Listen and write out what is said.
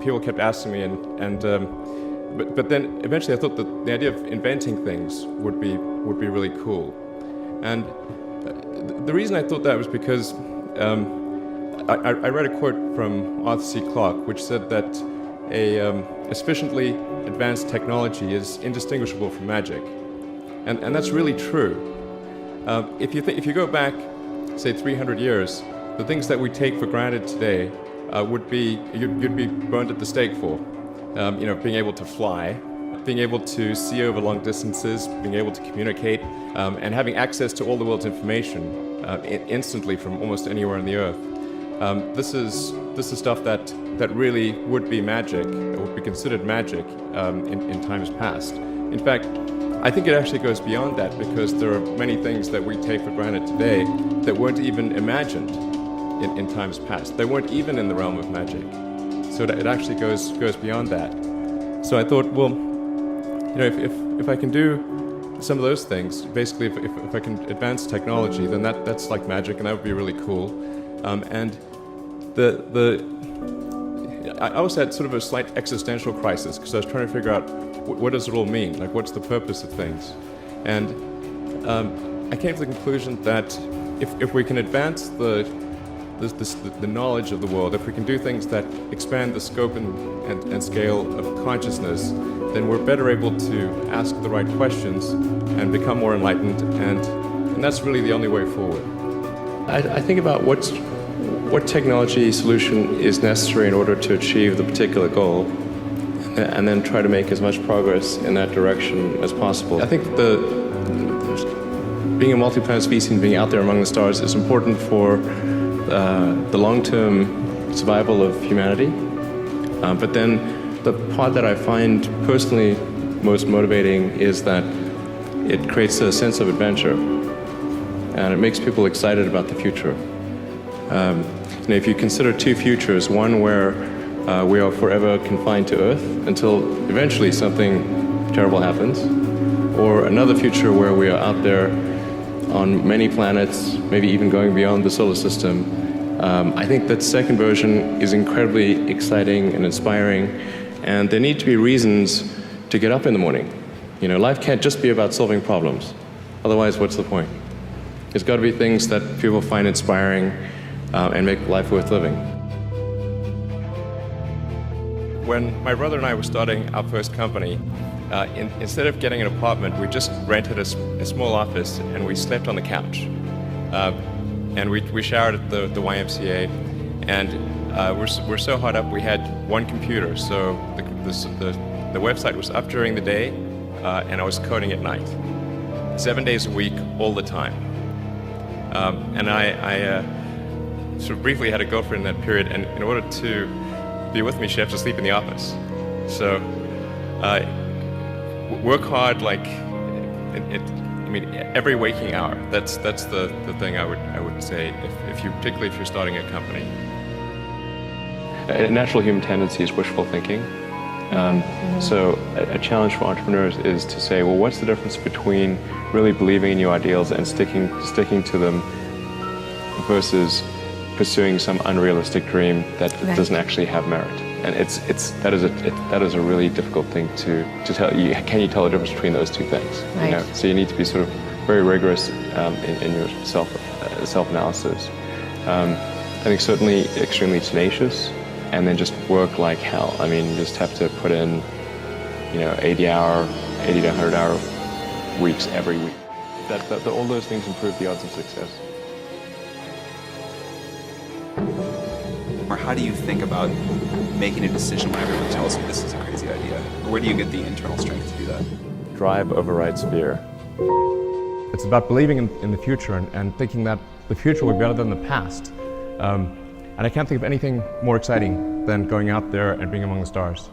people kept asking me, but then eventually I thought that the idea of inventing things would be really cool. And the reason I thought that was because I read a quote from Arthur C. Clarke, which said that a sufficiently advanced technology is indistinguishable from magic, and that's really true. If you go back, say 300 years, the things that we take for granted today you'd be burned at the stake for. Being able to fly, being able to see over long distances, being able to communicate, and having access to all the world's information instantly from almost anywhere on the earth. This is stuff that really would be magic, or would be considered magic in times past. In fact, I think it actually goes beyond that, because there are many things that we take for granted today that weren't even imagined in times past. They weren't even in the realm of magic. So it actually goes beyond that. So I thought, well, if I can do some of those things, basically if I can advance technology, then that's like magic, and that would be really cool. And I also had sort of a slight existential crisis, because I was trying to figure out what does it all mean? Like, what's the purpose of things? And I came to the conclusion that if we can advance the knowledge of the world, if we can do things that expand the scope and scale of consciousness, then we're better able to ask the right questions and become more enlightened, and that's really the only way forward. I think about what technology solution is necessary in order to achieve the particular goal, and then try to make as much progress in that direction as possible. I think being a multi-planet species and being out there among the stars is important for the long-term survival of humanity. But then the part that I find personally most motivating is that it creates a sense of adventure, and it makes people excited about the future. If you consider two futures, one where we are forever confined to Earth until eventually something terrible happens, or another future where we are out there on many planets, maybe even going beyond the solar system, I think that second version is incredibly exciting and inspiring, and there need to be reasons to get up in the morning. Life can't just be about solving problems. Otherwise, what's the point? There's got to be things that people find inspiring and make life worth living. When my brother and I were starting our first company, instead of getting an apartment, we just rented a small office, and we slept on the couch. And we showered at the YMCA, and we're so hot up we had one computer, so the website was up during the day, and I was coding at night, 7 days a week, all the time. And I sort of briefly had a girlfriend in that period, and in order to be with me, she had to sleep in the office. So work hard, like every waking hour. That's the thing I would say particularly if you're starting a company. A natural human tendency is wishful thinking. So a challenge for entrepreneurs is to say, well, what's the difference between really believing in your ideals and sticking to them versus pursuing some unrealistic dream that doesn't actually have merit? And that is a really difficult thing to tell you. Can you tell the difference between those two things? Right. So you need to be sort of very rigorous in your self-analysis. I think certainly extremely tenacious, and then just work like hell. You just have to put in 80 to 100 hour weeks every week. All those things improve the odds of success. Or how do you think about making a decision when everyone tells you this is a crazy idea? Or where do you get the internal strength to do that? Drive overrides fear. It's about believing in the future and thinking that the future will be better than the past. And I can't think of anything more exciting than going out there and being among the stars.